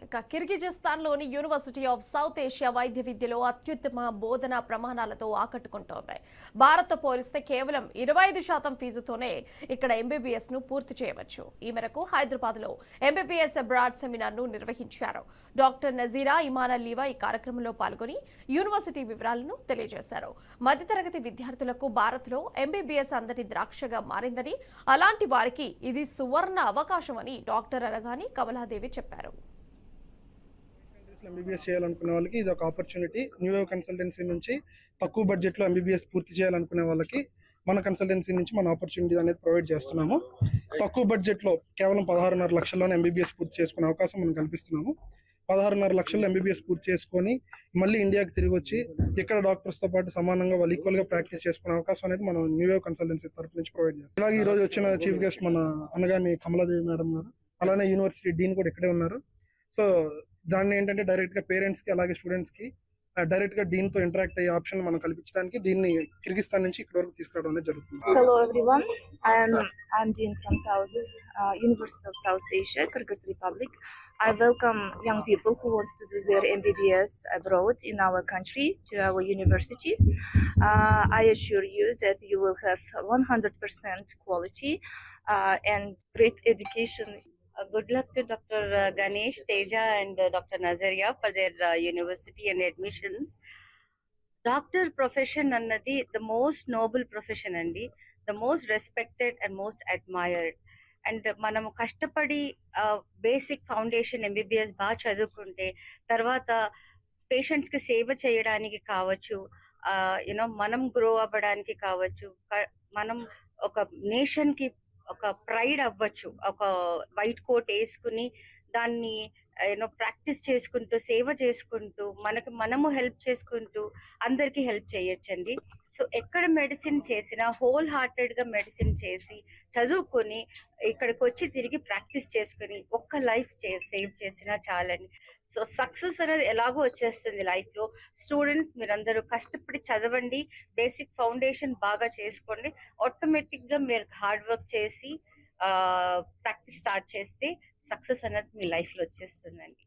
ఇక కిర్గిజిస్తాన్లోని university of south Asia వైద్య విద్యలో అత్యుత్తమ బోధన ప్రమాణాలతో ఆకట్టుకుంటోంది. భారత్తో పోలిస్తే కేవలం 25% ఫీజుతోనే ఇక్కడ ఎంబీబీఎస్ ను పూర్తి చేయవచ్చు. ఈ మేరకు హైదరాబాద్ లో ఎంబీబీఎస్ అబ్రాడ్ సెమినార్ ను నిర్వహించారు. డాక్టర్ నజీరా ఇమాన్ అలీవా ఈ కార్యక్రమంలో పాల్గొని యూనివర్సిటీ వివరాలను తెలియజేశారు. మధ్యతరగతి విద్యార్థులకు భారత్ లో ఎంబీబీఎస్ అందరి ద్రాక్షగా మారిందని, అలాంటి వారికి ఇది సువర్ణ అవకాశమని డాక్టర్ అనగాని కమలాదేవి చెప్పారు. ఎంబీబీఎస్ చేయాలనుకునే వాళ్ళకి ఇది ఒక ఆపర్చునిటీ. న్యూ కన్సల్టెన్సీ నుంచి తక్కువ బడ్జెట్లో ఎంబీబీఎస్ పూర్తి చేయాలనుకునే వాళ్ళకి మన కన్సల్టెన్సీ నుంచి మన ఆపర్చునిటీ అనేది ప్రొవైడ్ చేస్తున్నాము. తక్కువ బడ్జెట్లో కేవలం 16.5 లక్షల్లోనే ఎంబీబీఎస్ పూర్తి చేసుకునే అవకాశం మనం కల్పిస్తున్నాము. 16.5 లక్షల్లో ఎంబీబీఎస్ పూర్తి చేసుకొని మళ్ళీ ఇండియాకి తిరిగి వచ్చి ఇక్కడ డాక్టర్స్తో పాటు సమానంగా వాళ్ళు ఈక్వల్గా ప్రాక్టీస్ చేసుకునే అవకాశం అనేది మనం న్యూ కన్సల్టెన్సీ తరఫు నుంచి ప్రొవైడ్ చేస్తాం. అలాగే ఈ రోజు వచ్చిన చీఫ్ గెస్ట్ మన అనగాని కమలాదేవి మేడం గారు, అలానే యూనివర్సిటీ డీన్ కూడా ఇక్కడే ఉన్నారు. సో దాన్ని ఏంటంటే డైరెక్ట్గా పేరెంట్స్కి అలాగే స్టూడెంట్స్కి డైరెక్ట్గా దీంతో ఇంటరాక్ట్ అయ్యే ఆప్షన్ మనం కల్పించడానికి దీన్ని కిర్గిస్తాన్ నుంచి ఇక్కడ వరకు తీసుకురావడం అనేది జరుగుతుంది. Hello everyone, I'm Dean from University of South Asia, Kyrgyz Republic. I welcome young people who wants to do their MBBS abroad in our country to our university. I assure you that you will have 100% quality and great education. Good luck to Dr. Ganesh, Teja and Dr. Nazaria for their university and admissions. Doctor profession annadi the most noble profession andi, the most respected and most admired. And మనము కష్టపడి basic foundation MBBS బాగా చదువుకుంటే తర్వాత patients కి సేవ చేయడానికి కావచ్చు, మనం గ్రో అవ్వడానికి కావచ్చు, మనం ఒక నేషన్ కి ఒక ప్రైడ్ అవ్వచ్చు. ఒక వైట్ కోట్ వేసుకుని దాన్ని ప్రాక్టీస్ చేసుకుంటూ సేవ చేసుకుంటూ మనము హెల్ప్ చేసుకుంటూ అందరికి హెల్ప్ చేయొచ్చండి. సో ఎక్కడ మెడిసిన్ చేసినా హోల్ హార్టెడ్గా మెడిసిన్ చేసి చదువుకొని ఇక్కడికి వచ్చి తిరిగి ప్రాక్టీస్ చేసుకుని ఒక్క లైఫ్ సేవ్ చేసినా చాలని. సో సక్సెస్ అనేది ఎలాగో వచ్చేస్తుంది లైఫ్లో. స్టూడెంట్స్ మీరందరూ కష్టపడి చదవండి, బేసిక్ ఫౌండేషన్ బాగా చేసుకోండి. ఆటోమేటిక్గా మీరు హార్డ్ వర్క్ చేసి ప్రాక్టీస్ స్టార్ట్ చేస్తే సక్సెస్ అనేది మీ లైఫ్లో వచ్చేస్తుందండి.